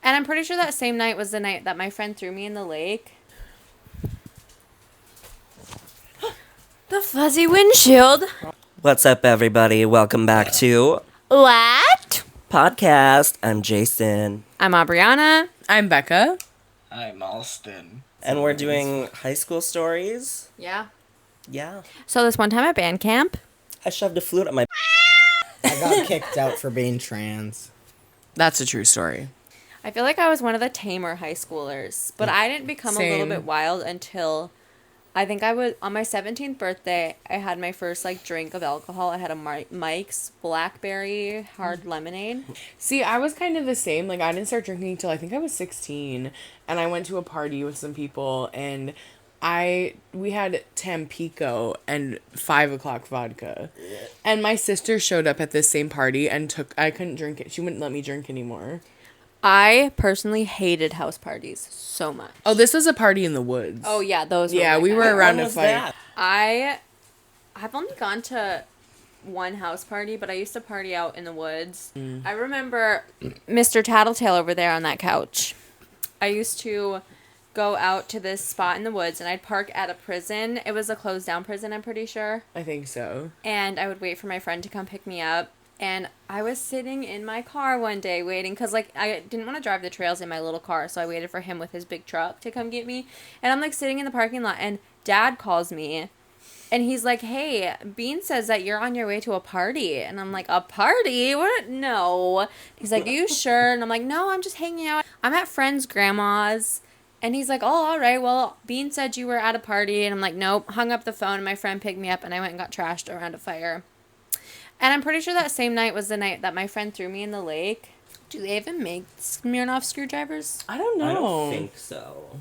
And I'm pretty sure that same night was the night that my friend threw me in the lake. The fuzzy windshield. What's up, everybody? Welcome back to What? Podcast. I'm Jason. I'm Aubriana. I'm Becca. I'm Alston. And we're doing high school stories. Yeah. Yeah. So this one time at band camp. I shoved a flute at my... I got kicked out for being trans. That's a true story. I feel like I was one of the tamer high schoolers. But I didn't become a little Same. bit wild until... I think I was... On my 17th birthday, I had my first, drink of alcohol. I had a Mike's Blackberry Hard Lemonade. See, I was kind of the same. I didn't start drinking until I think I was 16. And I went to a party with some people. And we had Tampico and 5 o'clock vodka. And my sister showed up at this same party and I couldn't drink it. She wouldn't let me drink anymore. I personally hated house parties so much. Oh, this was a party in the woods. Oh, yeah, those were Yeah, my we kind. were around When a was fight. that? I've only gone to one house party, but I used to party out in the woods. I remember Mr. Tattletale over there on that couch. I used to go out to this spot in the woods, and I'd park at a prison. It was a closed down prison, I'm pretty sure. I think so. And I would wait for my friend to come pick me up. And I was sitting in my car one day waiting because, I didn't want to drive the trails in my little car. So I waited for him with his big truck to come get me. And I'm, sitting in the parking lot. And Dad calls me. And he's like, hey, Bean says that you're on your way to a party. And I'm like, a party? What? No. He's like, are you sure? And I'm like, no, I'm just hanging out. I'm at friends' grandma's. And he's like, oh, all right. Well, Bean said you were at a party. And I'm like, nope. Hung up the phone. And my friend picked me up. And I went and got trashed around a fire. And I'm pretty sure that same night was the night that my friend threw me in the lake. Do they even make Smirnoff screwdrivers? I don't know. I don't think so.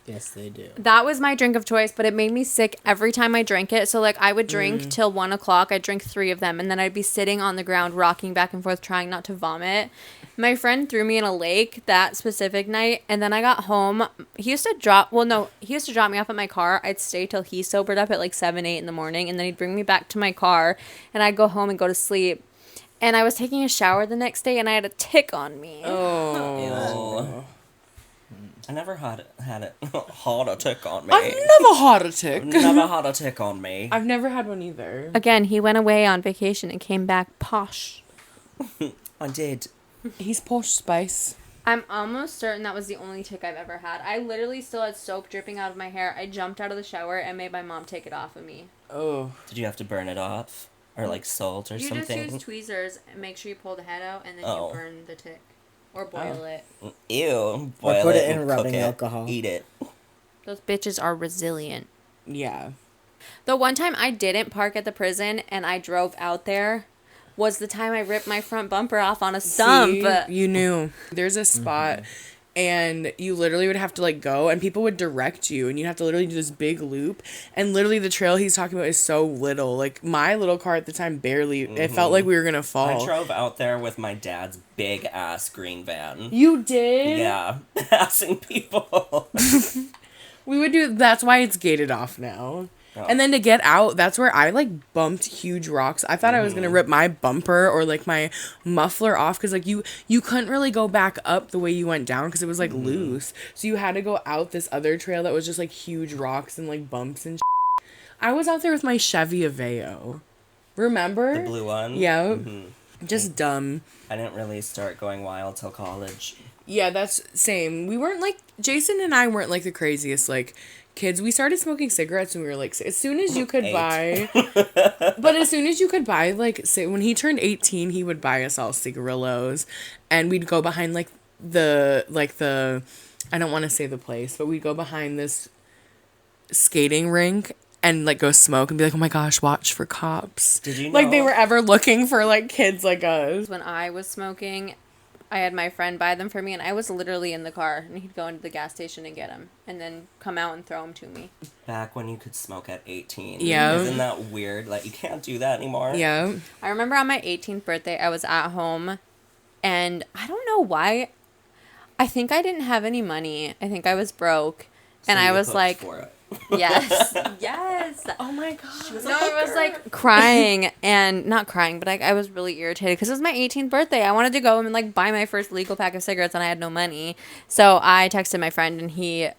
Yes, they do. That was my drink of choice, but it made me sick every time I drank it. So, I would drink till 1 o'clock. I'd drink 3 of them, and then I'd be sitting on the ground, rocking back and forth, trying not to vomit. My friend threw me in a lake that specific night, and then I got home. He used to drop me off at my car. I'd stay till he sobered up at 7, 8 in the morning, and then he'd bring me back to my car, and I'd go home and go to sleep. And I was taking a shower the next day, and I had a tick on me. Oh. Ew. I never had it had a tick on me. I've never had a tick. Never had a tick on me. I've never had one either. Again, he went away on vacation and came back posh. I did. He's posh spice. I'm almost certain that was the only tick I've ever had. I literally still had soap dripping out of my hair. I jumped out of the shower and made my mom take it off of me. Oh. Did you have to burn it off? Or salt or You something? just use tweezers and make sure you pull the head out and then Oh. you burn the tick. Or boil it. Ew. Boil put it and in cook rubbing it. alcohol. Eat it. Those bitches are resilient. Yeah. The one time I didn't park at the prison and I drove out there was the time I ripped my front bumper off on a stump. See, you knew. There's a spot and you literally would have to go and people would direct you and you'd have to literally do this big loop and literally the trail he's talking about is so little. My little car at the time barely, it felt like we were gonna fall. I drove out there with my dad's big ass green van. You did? Yeah, passing people. We would do, that's why it's gated off now. Oh. And then to get out, that's where I bumped huge rocks. I thought I was gonna rip my bumper or my muffler off because you couldn't really go back up the way you went down because it was loose. So you had to go out this other trail that was just huge rocks and bumps and shit. I was out there with my Chevy Aveo. Remember? The blue one? Yeah. Just dumb. I didn't really start going wild till college. Yeah, that's same. We weren't Jason and I weren't the craziest kids. We started smoking cigarettes when we were as soon as you could 8. buy. But as soon as you could buy say when he turned 18, he would buy us all cigarillos and we'd go behind the I don't want to say the place, but we'd go behind this skating rink and go smoke and be oh my gosh, watch for cops. Did you know? They were ever looking for kids like us. When I was smoking, I had my friend buy them for me, and I was literally in the car, and he'd go into the gas station and get them, and then come out and throw them to me. Back when you could smoke at 18. Yeah. Isn't that weird? You can't do that anymore. Yeah. I remember on my 18th birthday, I was at home, and I don't know why. I think I didn't have any money. I think I was broke, So and I you was hooked for it. Yes. Yes. Oh my god. was a No, I was hooker. like crying and not crying, but I was really irritated because it was my 18th birthday. I wanted to go and like buy my first legal pack of cigarettes and I had no money. So I texted my friend and he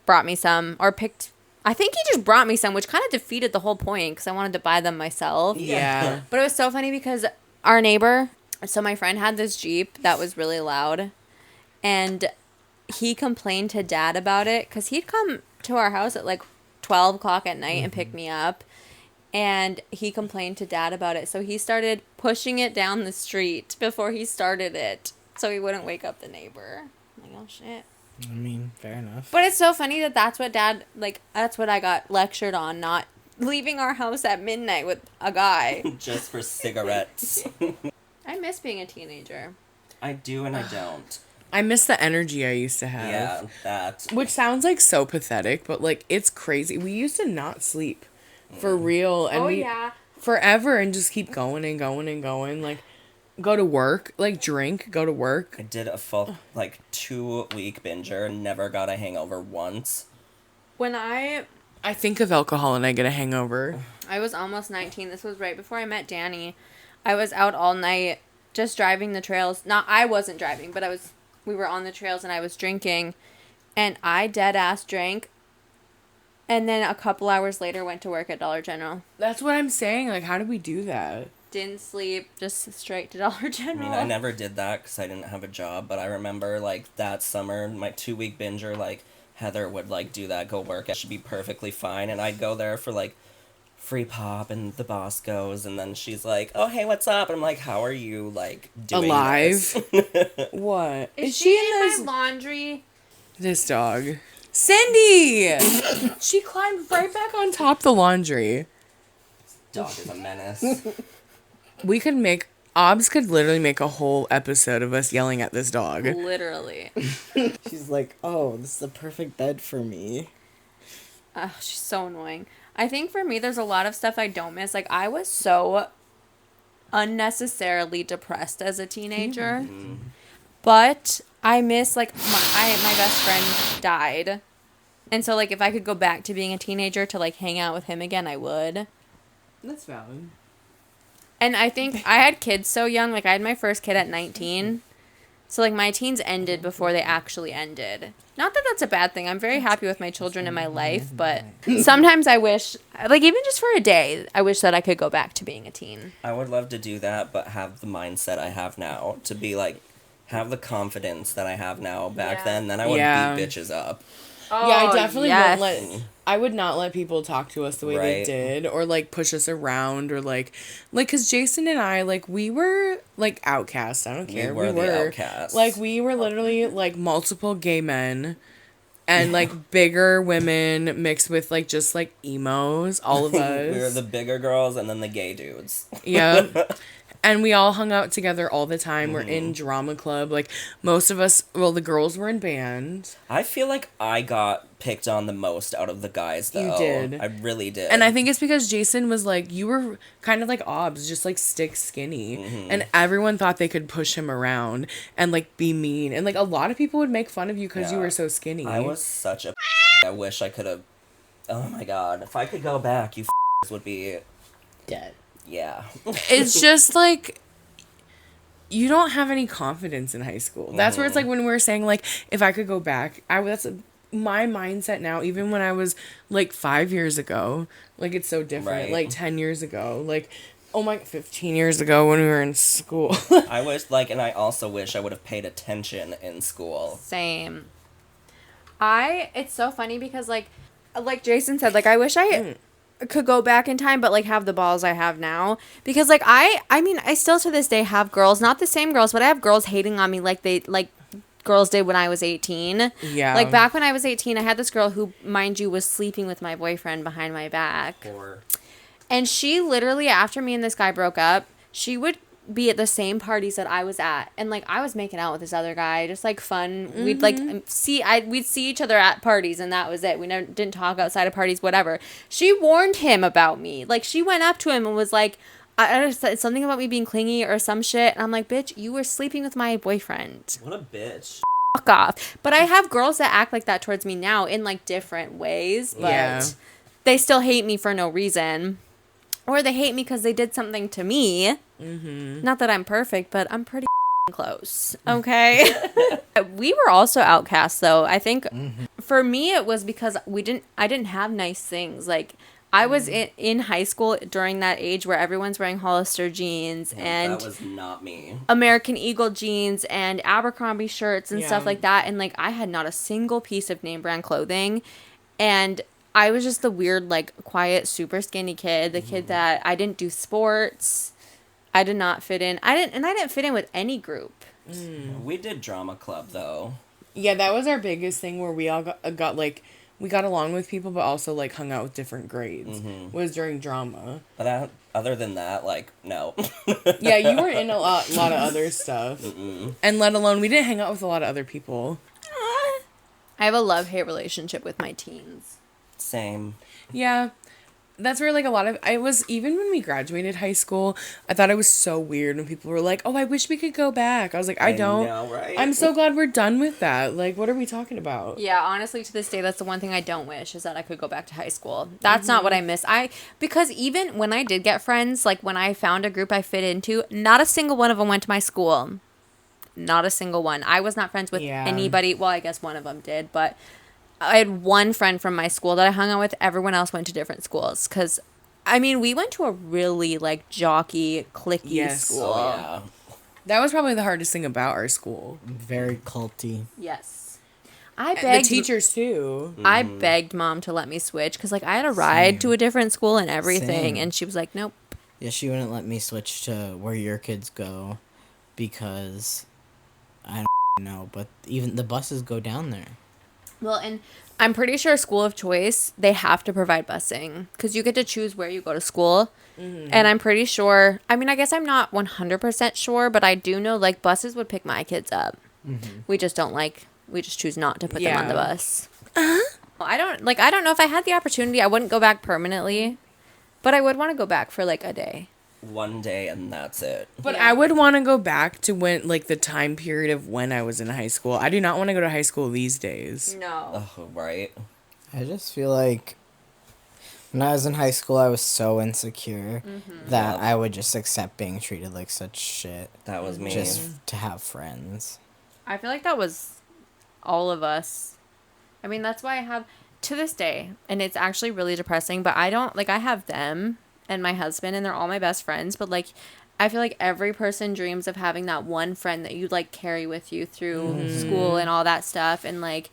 brought me some or picked. I think he just brought me some, which kind of defeated the whole point because I wanted to buy them myself. Yeah. But it was so funny because our neighbor, so my friend had this Jeep that was really loud, and he complained to Dad about it because he'd come to our house at like 12 o'clock at night and pick me up, and he complained to Dad about it. So he started pushing it down the street before he started it so he wouldn't wake up the neighbor. I'm like, oh shit. I mean, fair enough. But it's so funny that that's what Dad, like, that's what I got lectured on, not leaving our house at midnight with a guy. Just for cigarettes. I miss being a teenager. I do and I don't. I miss the energy I used to have. Yeah, that. Which sounds like so pathetic, but like it's crazy. We used to not sleep for real and we forever and just keep going and going and going. Like go to work, like drink, go to work. I did a full, like, 2-week binger and never got a hangover once. When I think of alcohol and I get a hangover. was almost 19, this was right before I met Danny, I was out all night just driving the trails. Not, I wasn't driving, but we were on the trails and I was drinking, and I dead ass drank, and then a couple hours later went to work at Dollar General. That's what I'm saying. Like, how do we do that? Didn't sleep, just straight to Dollar General. I mean, I never did that because I didn't have a job, but I remember, like, that summer, my 2-week binger, like, Heather would, like, do that, go work, it should be perfectly fine, and I'd go there for, like, free pop, and the boss goes, and then she's like, oh, hey, what's up? And I'm like, how are you, like, doing Alive? this? What? Is she in my laundry? This dog. Cindy! She climbed right back on top of the laundry. Dog is a menace. We could make... Obs could literally make a whole episode of us yelling at this dog. Literally. She's like, oh, this is the perfect bed for me. She's so annoying. I think for me, there's a lot of stuff I don't miss. Like, I was so unnecessarily depressed as a teenager. But I miss, like, my best friend died. And so, like, if I could go back to being a teenager to, like, hang out with him again, I would. That's valid. And I think I had kids so young. Like, I had my first kid at 19. So, like, my teens ended before they actually ended. Not that that's a bad thing. I'm very happy with my children in my life. But sometimes I wish, like, even just for a day, I wish that I could go back to being a teen. I would love to do that, but have the mindset I have now to be, like, have the confidence that I have now back then I would beat bitches up. Oh, Yeah, I definitely yes. wouldn't let... I would not let people talk to us the way they Right. did, or, like, push us around, or, like, because Jason and I, like, we were, like, outcasts. I don't care. We were the outcasts. Like, we were literally, like, multiple gay men, and, like, bigger women mixed with, like, just, like, emos, all of us. We were the bigger girls and then the gay dudes. Yeah. And we all hung out together all the time. We're in drama club. Like, most of us, well, the girls were in band. I feel like I got picked on the most out of the guys, though. You did. I really did. And I think it's because Jason was like, you were kind of like Obs, just like stick skinny. And everyone thought they could push him around and like be mean. And like a lot of people would make fun of you because you Yeah. were so skinny. I was such a I wish I could have... Oh my god. If I could go back, you would be... Dead. Yeah. It's just like, you don't have any confidence in high school. That's where it's like when we were saying like, if I could go back, that's my mindset now, even when I was like 5 years ago. Like, it's so different. Right. Like 10 years ago. Like, oh my, 15 years ago when we were in school. I wish, like, and I also wish I would have paid attention in school. Same. It's so funny because, like Jason said, like, I wish I could go back in time, but, like, have the balls I have now. Because, like, I mean, I still to this day have girls, not the same girls, but I have girls hating on me like girls did when I was 18. Yeah. Like, back when I was 18, I had this girl who, mind you, was sleeping with my boyfriend behind my back. Or... And she literally, after me and this guy broke up, she would be at the same parties that I was at, and like I was making out with this other guy, just like fun. We'd like we'd see each other at parties, and that was it. We never didn't talk outside of parties, whatever. She warned him about me. Like, she went up to him and was like, I said something about me being clingy or some shit, and I'm like, bitch, you were sleeping with my boyfriend. What a bitch. fuck off. But I have girls that act like that towards me now in like different ways, but Yeah. they still hate me for no reason. Or they hate me because they did something to me. Mm-hmm. Not that I'm perfect, but I'm pretty close. Okay. We were also outcasts though. I think for me it was because I didn't have nice things. Like I was in high school during that age where everyone's wearing Hollister jeans and that was not me. American Eagle jeans and Abercrombie shirts and stuff Yeah. like that. And like I had not a single piece of name brand clothing. And I was just the weird, like quiet, super skinny kid. The kid that I didn't do sports. I did not fit in. I didn't fit in with any group. We did drama club though. Yeah, that was our biggest thing where we all got like, we got along with people, but also like hung out with different grades. Was during drama. But other than that, like, no. Yeah, you were in a lot of other stuff. And let alone, we didn't hang out with a lot of other people. I have a love-hate relationship with my teens. Same. Yeah. That's where like a lot of, I was, even when we graduated high school, I thought it was so weird when people were like, oh, I wish we could go back. I was like, I don't. know, right? I'm so glad we're done with that. Like, what are we talking about? Yeah, honestly, to this day, that's the one thing I don't wish is that I could go back to high school. That's not what I miss. Because even when I did get friends, like when I found a group I fit into, not a single one of them went to my school. Not a single one. I was not friends with anybody. Well, I guess one of them did, but I had one friend from my school that I hung out with. Everyone else went to different schools. Because, I mean, we went to a really, like, jockey, cliquey school. Oh, yeah. That was probably the hardest thing about our school. Very culty. Yes. I The begged teachers, too. I begged Mom to let me switch. Because, like, I had a ride to a different school and everything. Same. And she was like, nope. Yeah, she wouldn't let me switch to where your kids go because I don't know, but even the buses go down there. Well, and I'm pretty sure school of choice, they have to provide busing because you get to choose where you go to school. And I'm pretty sure, I mean, I guess I'm not 100% sure, but I do know like buses would pick my kids up. We just choose not to put them on the bus. I don't know if I had the opportunity, I wouldn't go back permanently, but I would want to go back for like a day. One day and that's it. But I would want to go back to when, like, the time period of when I was in high school. I do not want to go to high school these days. No. Oh, right. I just feel like when I was in high school, I was so insecure that I would just accept being treated like such shit That was me. just to have friends. I feel like that was all of us. I mean, that's why I have, to this day, and it's actually really depressing, but I don't, like, I have them and my husband, and they're all my best friends, but, like, I feel like every person dreams of having that one friend that you, like, carry with you through school and all that stuff, and, like,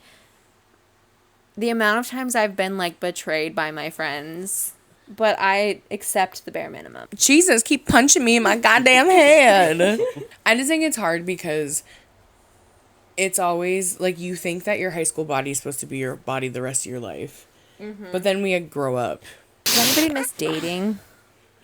the amount of times I've been, like, betrayed by my friends, but I accept the bare minimum. Jesus, keep punching me in my goddamn head. I just think it's hard because it's always, like, you think that your high school body is supposed to be your body the rest of your life. But then we grow up. Does anybody miss dating?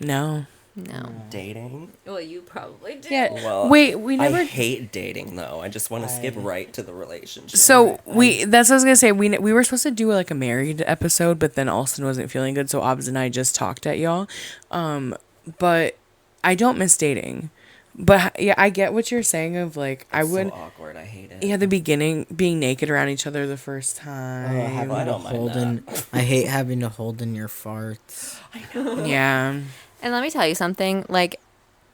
No. No. Dating? Well, you probably do. Yeah. Well, Wait, we never. I hate dating though. I just want to skip right to the relationship. So that's what I was gonna say. We were supposed to do like a married episode, but then Alston wasn't feeling good, so Obs and I just talked at y'all. But I don't miss dating. But yeah, I get what you're saying of like I would. So awkward. I hate it. Yeah, the beginning, being naked around each other the first time. Having I to don't mind hold in, I hate having to hold in your farts. Yeah. And let me tell you something, like,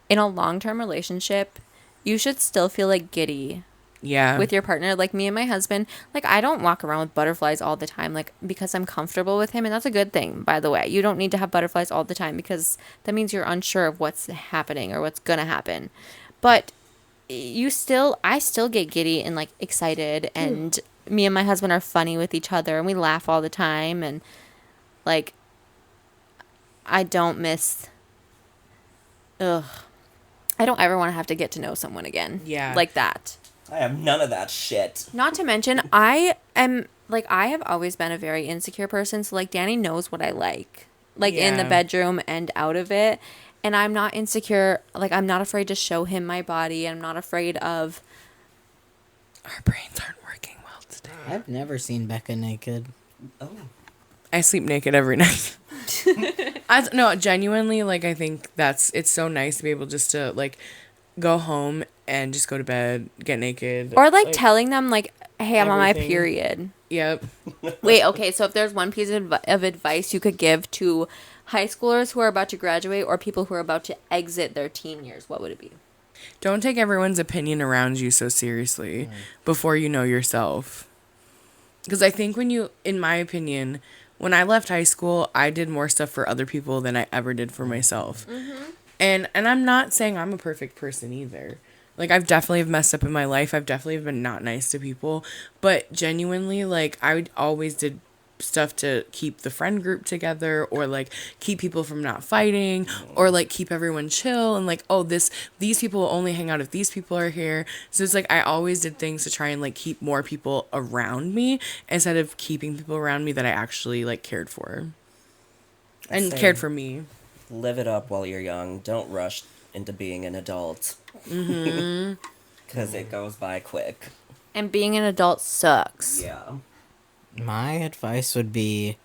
in a long-term relationship, you should still feel, like, giddy Yeah. with your partner. Like, me and my husband, like, I don't walk around with butterflies all the time, like, because I'm comfortable with him, and that's a good thing, by the way. You don't need to have butterflies all the time, because that means you're unsure of what's happening or what's gonna happen. But I still get giddy and, like, excited, and me and my husband are funny with each other, and we laugh all the time, and, like, I don't miss... Ugh. I don't ever want to have to get to know someone again. Yeah. Like that. I have none of that shit. Not to mention, I have always been a very insecure person. So, like, Danny knows what I like. Like, in the Yeah. bedroom and out of it. And I'm not insecure. Like, I'm not afraid to show him my body. I'm not afraid of... Our brains aren't working well today. I've never seen Becca naked. Oh. I sleep naked every night. No, genuinely, like, I think it's so nice to be able just to, like, go home and just go to bed, get naked. Or like telling them like, hey, I'm on my everything. period. Yep. Wait, okay, so if there's one piece of advice you could give to high schoolers who are about to graduate or people who are about to exit their teen years, what would it be? Don't take everyone's opinion around you so seriously before you know yourself. Because I think in my opinion, when I left high school, I did more stuff for other people than I ever did for myself. Mm-hmm. And I'm not saying I'm a perfect person either. Like, I've definitely messed up in my life. I've definitely been not nice to people. But genuinely, like, always did stuff to keep the friend group together, or like keep people from not fighting, or like keep everyone chill, and like, oh, these people will only hang out if these people are here. So it's like I always did things to try and like keep more people around me instead of keeping people around me that I actually like cared for and cared for me. Live it up while you're young. Don't rush into being an adult. Because it goes by quick. And being an adult sucks. Yeah. My advice would be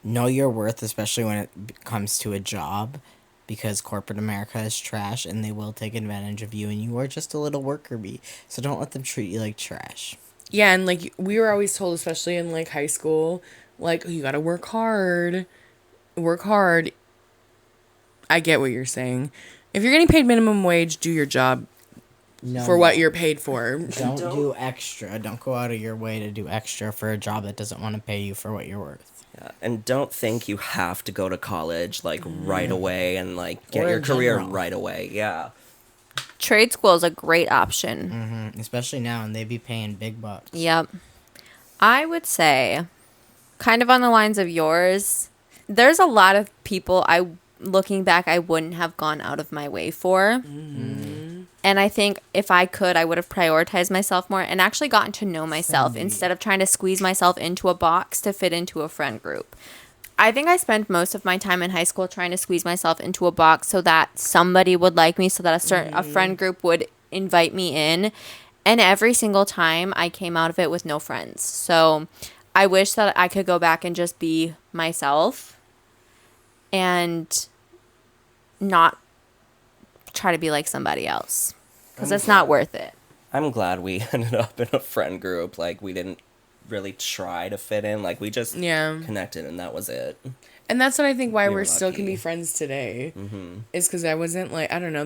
know your worth, especially when it comes to a job, because corporate America is trash and they will take advantage of you, and you are just a little worker bee. So don't let them treat you like trash. Yeah, and like we were always told, especially in like high school, like you gotta work hard. Work hard. I get what you're saying. If you're getting paid minimum wage, do your job for what you're paid for. Don't do extra. Don't go out of your way to do extra for a job that doesn't want to pay you for what you're worth. Yeah. And don't think you have to go to college like right away and like get Or your in career general. right away. Yeah. Trade school is a great option. Especially now, and they be paying big bucks. Yep. I would say, kind of on the lines of yours, there's a lot of people looking back, I wouldn't have gone out of my way for. And I think if I could, I would have prioritized myself more and actually gotten to know myself instead of trying to squeeze myself into a box to fit into a friend group. I think I spent most of my time in high school trying to squeeze myself into a box so that somebody would like me, so that a friend group would invite me in. And every single time I came out of it with no friends. So I wish that I could go back and just be myself and not try to be like somebody else, because it's not worth it. I'm glad we ended up in a friend group. Like, we didn't really try to fit in. Like, we just connected, and that was it. And that's what I think why We were we're still can lucky. be friends today. Is because I wasn't like, I don't know,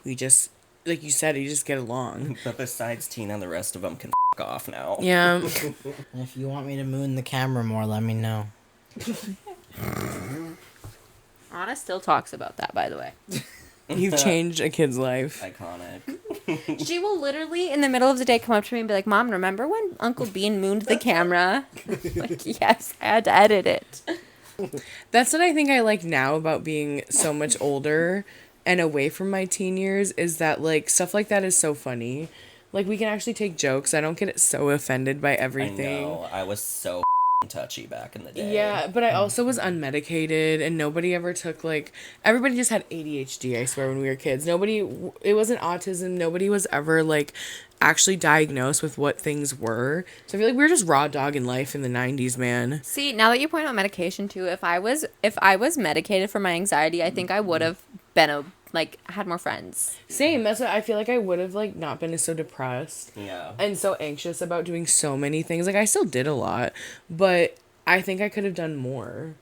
we just, like you said, you just get along. But besides Tina, the rest of them can f off now. Yeah. If you want me to moon the camera more, let me know. Anna still talks about that, by the way. You've changed a kid's life. Iconic. She will literally, in the middle of the day, come up to me and be like, Mom, remember when Uncle Bean mooned the camera? Like, yes, I had to edit it. That's what I think I like now about being so much older and away from my teen years, is that like stuff like that is so funny. Like, we can actually take jokes. I don't get so offended by everything. I know. I was so touchy back in the day. Yeah, but I also was unmedicated, and nobody ever took, like, everybody just had ADHD, I swear, when we were kids. It wasn't autism. Nobody was ever, like, actually diagnosed with what things were. So I feel like we were just raw dogging life in the 90s, man. See, now that you point out medication, too, if I was medicated for my anxiety, I think I would have been had more friends. Same. That's what I feel like I would have, like, not been so depressed. Yeah. And so anxious about doing so many things. Like, I still did a lot, but I think I could have done more.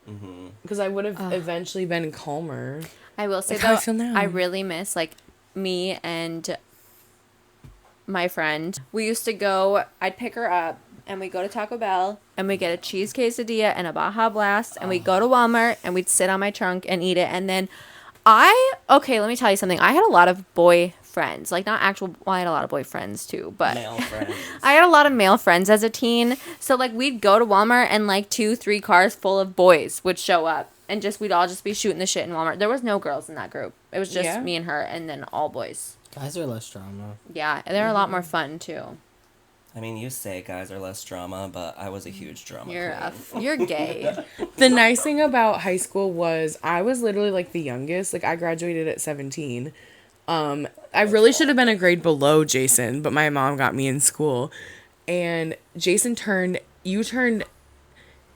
Because I would have eventually been calmer. I will say, Like though, how I feel now. I really miss, like, me and my friend. We used to go, I'd pick her up, and we'd go to Taco Bell, and we'd get a cheese quesadilla and a Baja Blast, and we'd go to Walmart, and we'd sit on my trunk and eat it, and then okay, let me tell you something. I had a lot of boy friends. Like, not actual, well, I had a lot of boy friends, too, but Male friends. I had a lot of male friends as a teen. So, like, we'd go to Walmart, and, like, 2-3 cars full of boys would show up, and we'd all just be shooting the shit in Walmart. There was no girls in that group. It was just me and her, and then all boys. Guys are less drama. Yeah, and they're a lot more fun, too. I mean, you say guys are less drama, but I was a huge drama queen. You're gay. The nice thing about high school was I was literally, like, the youngest. Like, I graduated at 17. I really should have been a grade below Jason, but my mom got me in school. And Jason you turned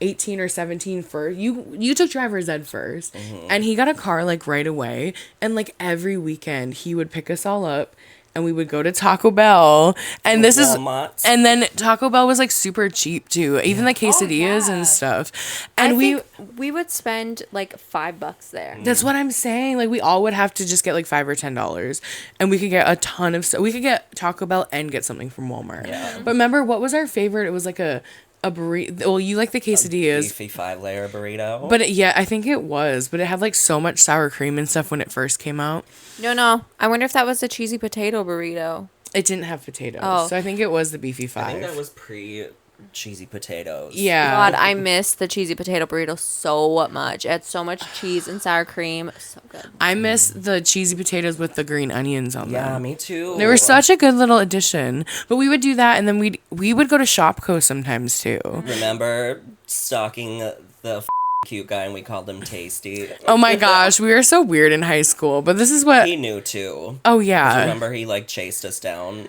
18 or 17 first. You took driver's ed first. And he got a car like right away. And like every weekend he would pick us all up and we would go to Taco Bell. And this Walmart. is and then Taco Bell was like super cheap too. Even the quesadillas and stuff. And we would spend like $5 there. that's what I'm saying. Like we all would have to just get like $5 or $10, and we could get a ton of stuff. We could get Taco Bell and get something from Walmart. Yeah. But remember, what was our favorite? It was like a burrito. Well, you like the quesadillas, Beefy 5-layer burrito. but yeah, I think it was. But it had like so much sour cream and stuff when it first came out. No. I wonder if that was the cheesy potato burrito. It didn't have potatoes, Oh. so I think it was the beefy I five. think that was pre-cheesy potatoes. Yeah. God, I miss the cheesy potato burrito so much. It had so much cheese and sour cream. So good. I miss the cheesy potatoes with the green onions on Yeah, them. me too. They were such a good little addition. But we would do that, and then we would go to Shopko sometimes too. Remember stalking the cute guy and we called him Tasty? Oh my gosh, we were so weird in high school. But this is what. He knew too. Oh 'Cause yeah, remember he like chased us down.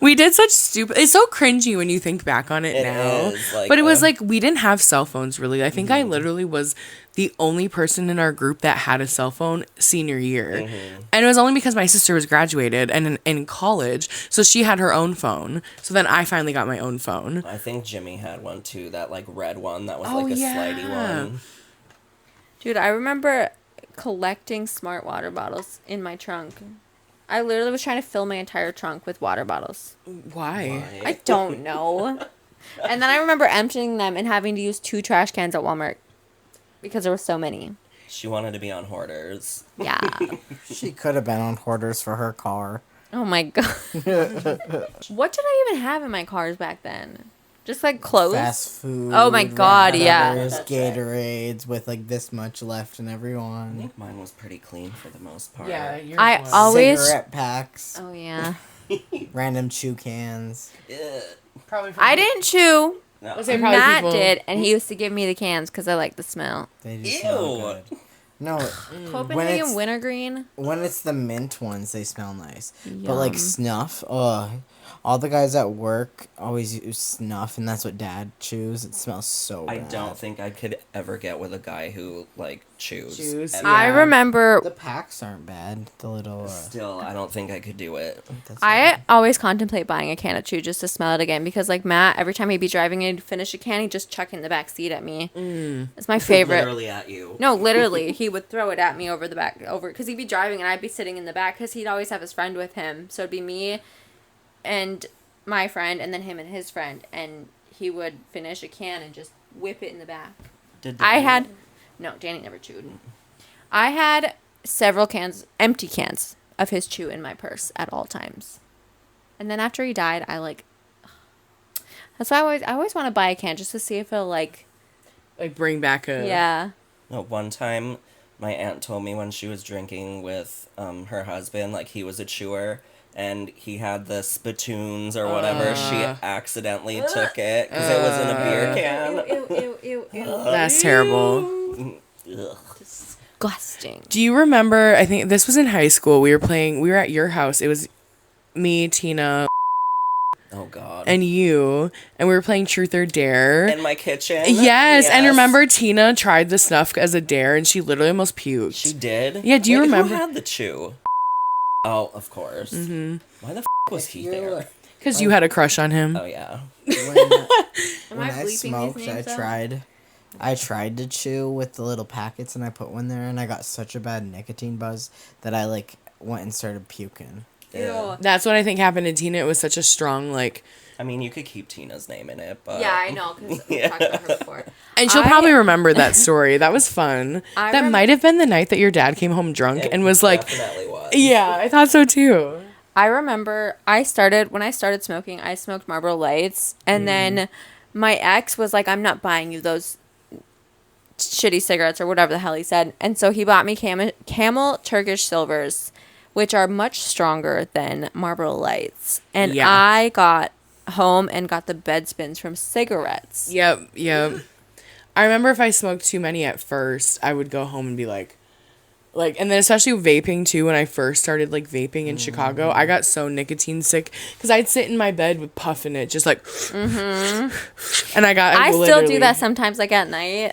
we did such stupid. It's so cringy when you think back on it It now. is, like, But it was like we didn't have cell phones really. I think I literally was the only person in our group that had a cell phone senior year, and it was only because my sister was graduated and in college, so she had her own phone. So then I finally got my own phone. I think Jimmy had one too, that like red one that was Oh, like a yeah. slidey one. Dude, I remember collecting smart water bottles in my trunk. I literally was trying to fill my entire trunk with water bottles. Why? I don't know. And then I remember emptying them and having to use 2 trash cans at Walmart because there were so many. She wanted to be on Hoarders. Yeah. She could have been on Hoarders for her car. Oh my god. What did I even have in my cars back then? Just like clothes? Fast food. Oh my God, yeah. Wrappers, Gatorades with like this much left in every I one. think mine was pretty clean for the most part. Yeah, yours I was. always- Cigarette packs, Oh yeah. random chew cans. Ugh. Probably. I didn't chew. No. Was it probably Matt people- did, and he used to give me the cans because I like the smell. They do Ew. smell good. No, Copenhagen it's- wintergreen. when it's the mint ones, they smell nice. But Yum. like snuff, all the guys at work always use snuff, and that's what Dad chews. It smells so I bad. don't think I could ever get with a guy who like chews. Chews, ever. I Yeah. remember The packs aren't bad. The little. Still, I don't think I could do it. That's I always contemplate buying a can of chew just to smell it again because like Matt, every time he'd be driving and he'd finish a can, he'd just chuck it in the back seat at me. It's my favorite. Literally at you. No, literally, he would throw it at me over the back, because he'd be driving and I'd be sitting in the back because he'd always have his friend with him. So it'd be me and my friend and then him and his friend. And he would finish a can and just whip it in the back. Did I Danny? had, no, Danny never chewed. I had several cans, empty cans of his chew in my purse at all times. And then after he died, that's why I always want to buy a can just to see if it'll like bring back a. yeah. No, one time my aunt told me when she was drinking with her husband, like he was a chewer and he had the spittoons or whatever. She accidentally took it because it was in a beer can. Ew. That's terrible. Ugh. Disgusting. Do you remember? I think this was in high school. We were at your house. It was me, Tina, Oh God. and you, and we were playing Truth or Dare. In my kitchen. Yes, and remember Tina tried the snuff as a dare, and she literally almost puked. She did. Yeah, do you Wait, remember? Who had the chew? Oh, of course. Mm-hmm. Why the was he You're there? like- Because you had a crush on him. Oh yeah. when, Am when I I bleeping these smoked, names out? I tried to chew with the little packets, and I put one there, and I got such a bad nicotine buzz that I like went and started puking. Yeah. That's what I think happened to Tina. It was such a strong I mean, you could keep Tina's name in it, but Yeah, I know because we talked about her before. and she'll probably remember that story. That was fun. I That might have been the night that your dad came home drunk It and was like, definitely was. "Yeah, I thought so too." I remember when I started smoking, I smoked Marlboro Lights, and then my ex was like, "I'm not buying you those shitty cigarettes or whatever the hell he said," and so he bought me Camel Turkish Silvers, which are much stronger than Marlboro Lights, and Yeah. I got home and got the bed spins from cigarettes. Yep. I remember if I smoked too many at first, I would go home and be like, Like, and then especially vaping too. When I first started like vaping in Chicago, I got so nicotine sick because I'd sit in my bed with puffing it, just like, and I still do literally- that sometimes, like at night,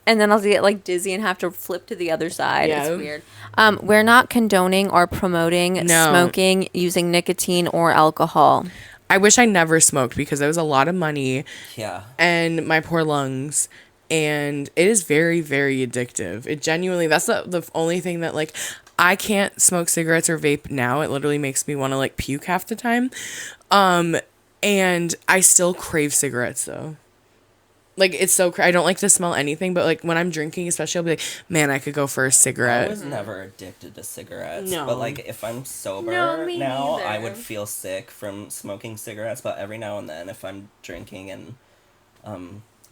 and then I'll get like dizzy and have to flip to the other side. Yeah. It's weird. We're not condoning or promoting No. smoking using nicotine or alcohol. I wish I never smoked because it was a lot of money Yeah. and my poor lungs. And it is very, very addictive. It genuinely, that's the only thing that, like, I can't smoke cigarettes or vape now. It literally makes me want to, like, puke half the time. And I still crave cigarettes, though. Like, it's so, I don't like to smell anything, but, like, when I'm drinking, especially, I'll be like, man, I could go for a I cigarette. was never addicted to cigarettes. No. But, like, if I'm sober No, me now, I neither. would feel sick from smoking cigarettes. But every now and then, if I'm drinking and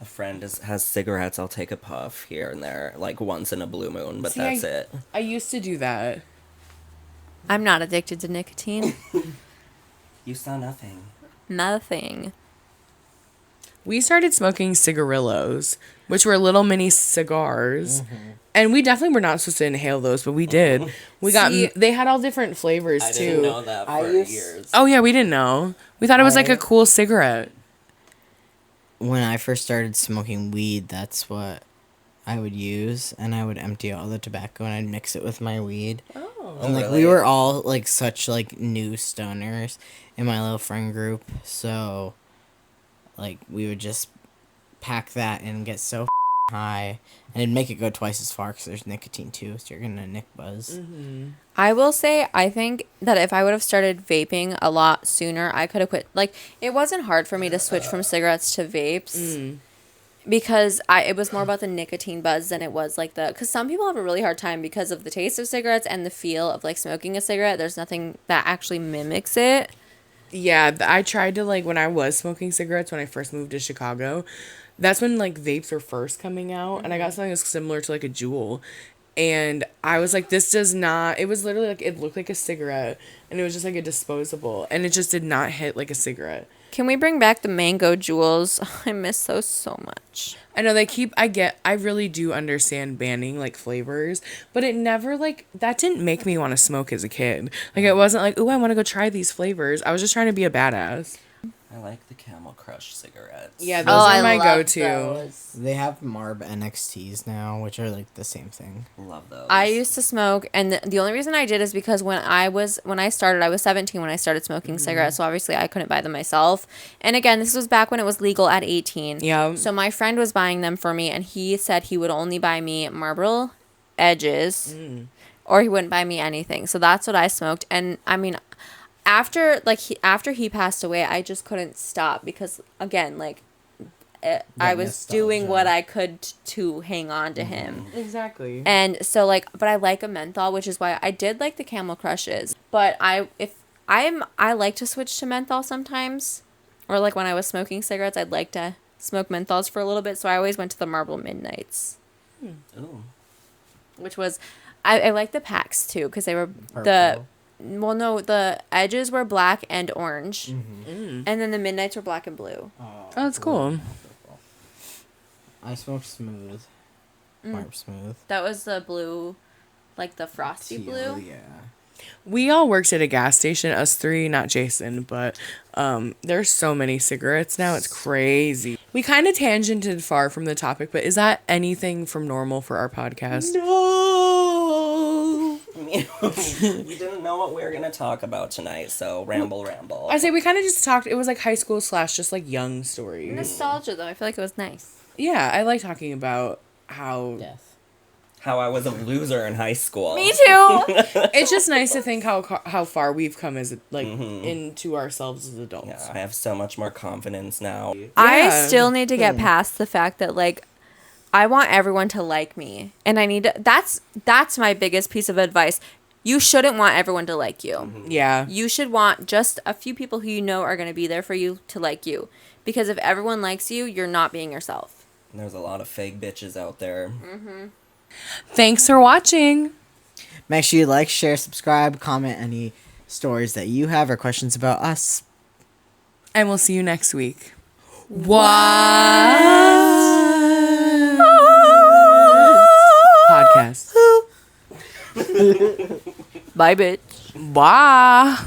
a friend has cigarettes, I'll take a puff here and there, like once in a blue moon, but See, that's it. I used to do that. I'm not addicted to nicotine. You saw nothing. Nothing. We started smoking cigarillos, which were little mini cigars. And we definitely were not supposed to inhale those, but we did. They had all different flavors I too. didn't know that for years. Oh yeah, we didn't know. We thought it was like a cool cigarette. When I first started smoking weed, that's what I would use, and I would empty all the tobacco and I'd mix it with my weed. Oh. And like really? we were all like such like new stoners in my little friend group, so like we would just pack that and get so high, and it'd make it go twice as far because there's nicotine too, so you're gonna nick buzz. I will say, I think that if I would have started vaping a lot sooner, I could have quit. Like, it wasn't hard for me to switch from cigarettes to vapes because it was more about the nicotine buzz than it was like because some people have a really hard time because of the taste of cigarettes and the feel of like smoking a cigarette. There's nothing that actually mimics it. Yeah, I tried to when I was smoking cigarettes when I first moved to Chicago. That's when like vapes were first coming out, and I got something that's similar to like a Juul. And I was like, this does not, it was literally like, it looked like a cigarette, and it was just like a disposable, and it just did not hit like a cigarette. Can we bring back the mango jewels? I miss those so much. I know I really do understand banning like flavors, but it never that didn't make me want to smoke as a kid. Like, it wasn't like, ooh, I want to go try these flavors. I was just trying to be a badass. I like the Camel Crush cigarettes. Yeah, those are my go-to. Those. They have Marb NXTs now, which are like the same thing. Love those. I used to smoke, and the only reason I did is because when I started, I was 17 when I started smoking cigarettes, so obviously I couldn't buy them myself. And again, this was back when it was legal at 18. Yeah. So my friend was buying them for me, and he said he would only buy me Marlboro Edges, or he wouldn't buy me anything. So that's what I smoked, and I mean, after he passed away, I just couldn't stop because again, I was doing what I could to hang on to him. Exactly. And so but I like a menthol, which is why I did like the Camel Crushes. But I like to switch to menthol sometimes, or like when I was smoking cigarettes, I'd like to smoke menthols for a little bit. So I always went to the Marlboro Midnights, Ooh. which was I like the packs too because they were Purple. the edges were black and orange, Mm. and then the midnights were black and blue. Oh, that's cool. I smoked smooth. Marb smooth. That was the blue, like the frosty blue. Yeah. We all worked at a gas station, us three, not Jason, but there's so many cigarettes now, it's crazy. We kind of tangented far from the topic, but is that anything from normal for our podcast? No. We didn't know what we were gonna talk about tonight, so ramble. I say we kind of just talked, it was like high school / just like young stories. Nostalgia, though, I feel like it was nice. Yeah, I like talking about how Death. How I was a loser in high school. Me too. it's just nice to think how far we've come as into ourselves as adults. Yeah, I have so much more confidence now. I Yeah. still need to get past the fact that I want everyone to like me, and I need to. That's my biggest piece of advice. You shouldn't want everyone to like you. Yeah. You should want just a few people who you know are going to be there for you to like you, because if everyone likes you, you're not being yourself. There's a lot of fake bitches out there. Thanks for watching. Make sure you like, share, subscribe, comment any stories that you have or questions about us. And we'll see you next week. What? Podcast. Bye, bitch. Wah.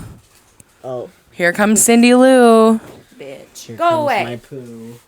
Oh, Here comes Cindy Lou. Bitch. here Go comes away. my poo.